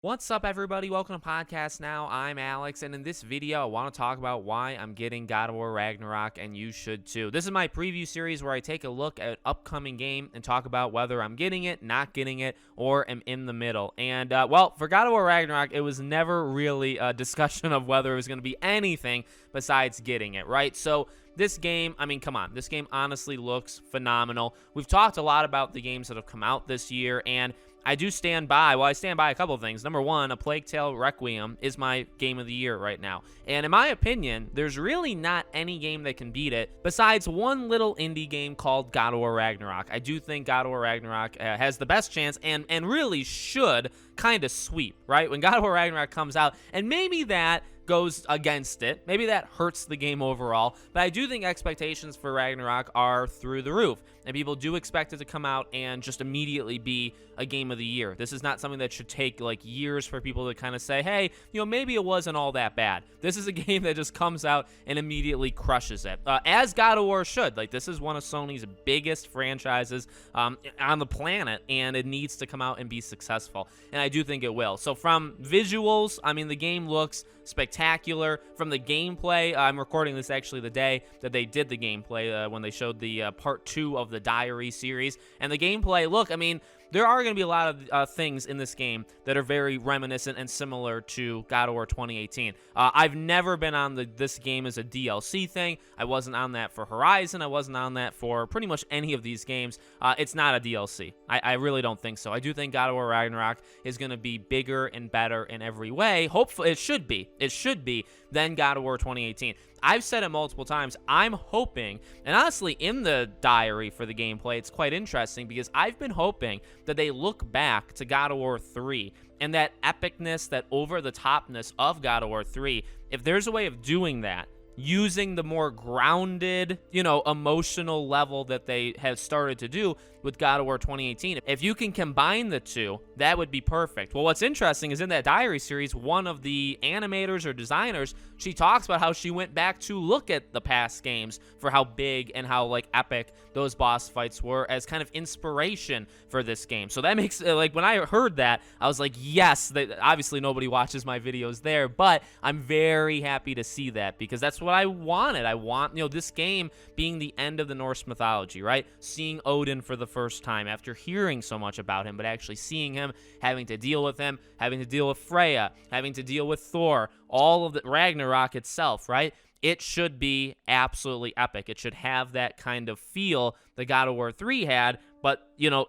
What's up, everybody? Welcome to Podcast Now. I'm Alex, and in this video, I want to talk about why I'm getting God of War Ragnarok, and you should too. This is my preview series where I take a look at upcoming game and talk about whether I'm getting it, not getting it, or am in the middle. And, well, for God of War Ragnarok, it was never really a discussion of whether it was going to be anything besides getting it, right? So this game, I mean, come on. This game honestly looks phenomenal. We've talked a lot about the games that have come out this year, and I do stand by, well, I stand by a couple of things. Number one, A Plague Tale Requiem is my game of the year right now. And in my opinion, there's really not any game that can beat it besides one little indie game called God of War Ragnarok. I do think God of War Ragnarok has the best chance and really should kind of sweep, right? When God of War Ragnarok comes out, and maybe that goes against it. Maybe that hurts the game overall, but I do think expectations for Ragnarok are through the roof, and people do expect it to come out and just immediately be a game of the year. This is not something that should take like years for people to kind of say, hey, maybe it wasn't all that bad. This is a game that just comes out and immediately crushes it, as God of War should. Like, this is one of Sony's biggest franchises on the planet, and it needs to come out and be successful, and I do think it will. So from visuals, I mean, the game looks spectacular. From the gameplay, I'm recording this actually the day that they did the gameplay, when they showed the part 2 of the Diary series, and the gameplay, look, I mean, there are going to be a lot of things in this game that are very reminiscent and similar to God of War 2018. I've never been on this game as a DLC thing. I wasn't on that for Horizon. I wasn't on that for pretty much any of these games. It's not a DLC. I really don't think so. I do think God of War Ragnarok is going to be bigger and better in every way. Hopefully, it should be. It should be than God of War 2018. I've said it multiple times. I'm hoping, and honestly, in the diary for the gameplay, it's quite interesting because I've been hoping that they look back to God of War 3 and that epicness, that over-the-topness of God of War 3. If there's a way of doing that, using the more grounded, emotional level that they have started to do with God of War 2018. If you can combine the two, that would be perfect. Well, what's interesting is in that Diary series, one of the animators or designers, she talks about how she went back to look at the past games for how big and how, epic those boss fights were as kind of inspiration for this game. So that makes, when I heard that, I was like, yes, obviously nobody watches my videos there, but I'm very happy to see that because that's what I wanted. I want, this game being the end of the Norse mythology, right? Seeing Odin for the first time after hearing so much about him, but actually seeing him, having to deal with him, having to deal with Freya, having to deal with Thor, all of the Ragnarok itself, right? It should be absolutely epic. It should have that kind of feel that God of War 3 had, but,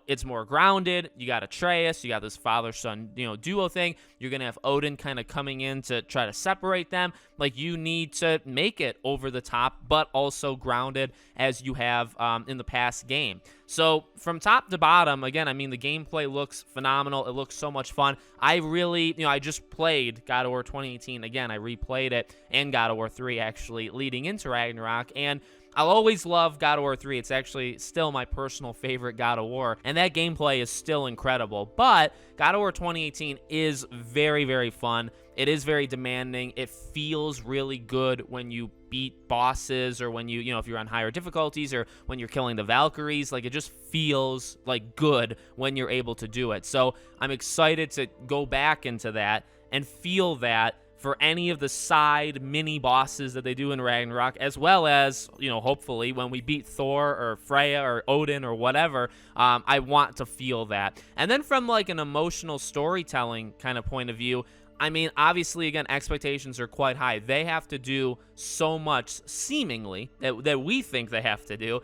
it's more grounded. You got Atreus, you got this father-son, duo thing. You're going to have Odin kind of coming in to try to separate them. You need to make it over the top, but also grounded as you have in the past game. So from top to bottom, again, I mean, the gameplay looks phenomenal. It looks so much fun. I really, I just played God of War 2018. Again, I replayed it and God of War 3 actually leading into Ragnarok, and I'll always love God of War 3. It's actually still my personal favorite God of War, and that gameplay is still incredible. But God of War 2018 is very, very fun. It is very demanding. It feels really good when you beat bosses or when if you're on higher difficulties or when you're killing the Valkyries. It just feels good when you're able to do it. So I'm excited to go back into that and feel that for any of the side mini bosses that they do in Ragnarok, as well as, hopefully when we beat Thor or Freya or Odin or whatever, I want to feel that. And then from an emotional storytelling kind of point of view, I mean, obviously, again, expectations are quite high. They have to do so much, seemingly, that we think they have to do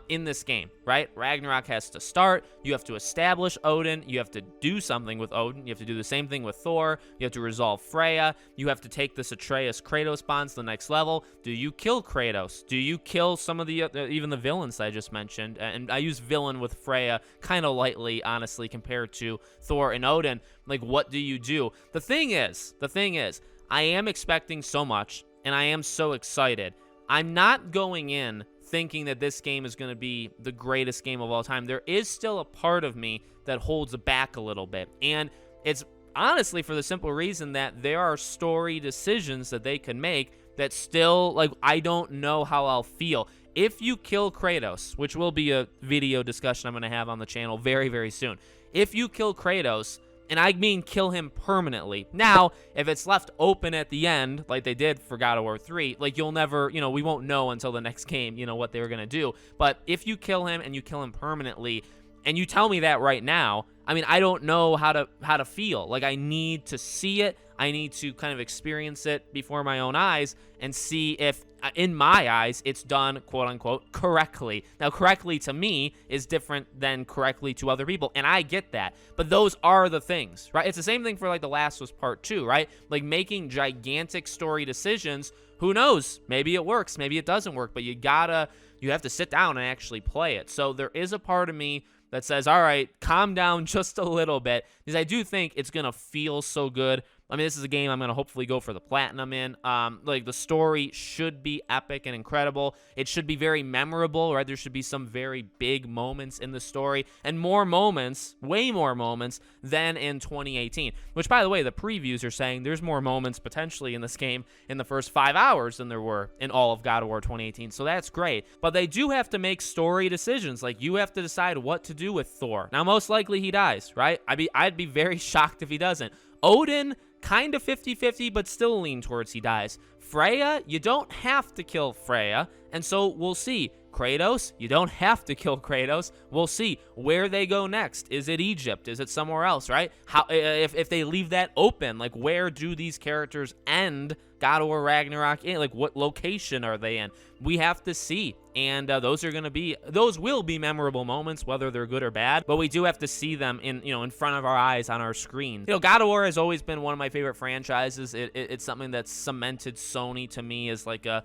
in this game, right? Ragnarok has to start. You have to establish Odin. You have to do something with Odin. You have to do the same thing with Thor. You have to resolve Freya. You have to take this Atreus-Kratos bond to the next level. Do you kill Kratos? Do you kill some of the, even the villains that I just mentioned? And I use villain with Freya kind of lightly, honestly, compared to Thor and Odin. What do you do? The thing is, I am expecting so much, and I am so excited. I'm not going in thinking that this game is going to be the greatest game of all time. There is still a part of me that holds back a little bit, and it's honestly for the simple reason that there are story decisions that they can make that still, I don't know how I'll feel. If you kill Kratos, which will be a video discussion I'm going to have on the channel very, very soon, if you kill Kratos, And I mean kill him permanently. Now, if it's left open at the end, like they did for God of War 3, like you'll never, we won't know until the next game, what they were going to do. But if you kill him and you kill him permanently, and you tell me that right now, I mean, I don't know how to feel. Like, I need to see it. I need to kind of experience it before my own eyes and see if, in my eyes, it's done, quote-unquote, correctly. Now, correctly to me is different than correctly to other people, and I get that. But those are the things, right? It's the same thing for, like, The Last of Us Part 2, right? Like, making gigantic story decisions, who knows? Maybe it works, maybe it doesn't work, but you have to sit down and actually play it. So there is a part of me that says, all right, calm down just a little bit, because I do think it's going to feel so good. I mean, this is a game I'm going to hopefully go for the platinum in. Like, the story should be epic and incredible. It should be very memorable, right? There should be some very big moments in the story, and more moments, way more moments, than in 2018. Which, by the way, the previews are saying there's more moments potentially in this game in the first 5 hours than there were in all of God of War 2018. So that's great. But they do have to make story decisions. Like, you have to decide what to do with Thor. Now, most likely he dies, right? I'd be very shocked if he doesn't. Odin, kind of 50-50, but still lean towards he dies. Freya, you don't have to kill Freya, and so we'll see. Kratos, you don't have to kill Kratos. We'll see where they go next. Is it Egypt? Is it somewhere else, right? How if they leave that open, like, where do these characters end God of War Ragnarok in? Like, what location are they in? We have to see. And those will be memorable moments, whether they're good or bad. But we do have to see them in front of our eyes on our screen. God of War has always been one of my favorite franchises. It's something that's cemented Sony to me as like a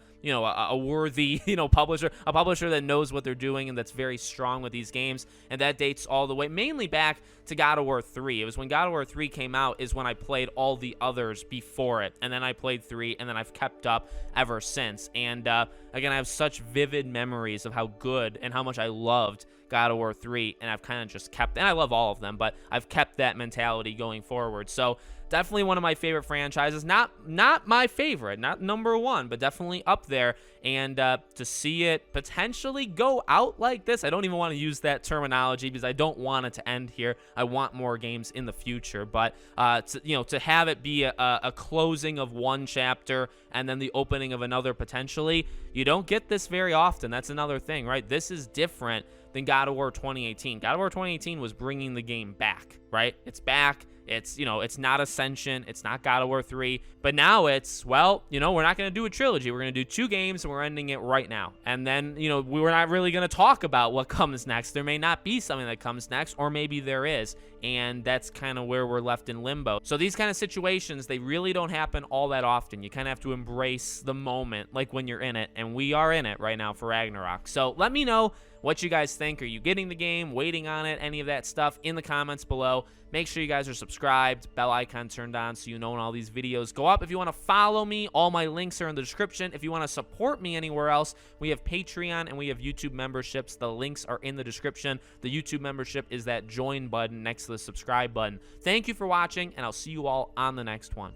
worthy publisher, a publisher that knows what they're doing and that's very strong with these games. And that dates all the way, mainly back to God of War 3. It was when God of War 3 came out is when I played all the others before it, and then I played 3, and then I've kept up ever since. And again, I have such vivid memories of how good and how much I loved God of War 3, and I've kind of just kept, and I love all of them, but I've kept that mentality going forward. So definitely one of my favorite franchises. Not my favorite, not number one, but definitely up there. And to see it potentially go out like this, I don't even want to use that terminology because I don't want it to end here. I want more games in the future. But to have it be a closing of one chapter and then the opening of another potentially, you don't get this very often. That's another thing, right? This is different than God of War 2018. God of War 2018 was bringing the game back, right? It's back. It's, it's not Ascension. It's not God of War 3. But now it's, well, we're not going to do a trilogy. We're going to do 2 games, and we're ending it right now. And then, we're not really going to talk about what comes next. There may not be something that comes next, or maybe there is. And that's kind of where we're left in limbo. So these kind of situations, they really don't happen all that often. You kind of have to embrace the moment, like when you're in it. And we are in it right now for Ragnarok. So let me know what you guys think. Are you getting the game, waiting on it, any of that stuff in the comments below. Make sure you guys are subscribed, bell icon turned on so you know when all these videos go up. If you want to follow me, all my links are in the description. If you want to support me anywhere else, we have Patreon and we have YouTube memberships. The links are in the description. The YouTube membership is that join button next to the subscribe button. Thank you for watching, and I'll see you all on the next one.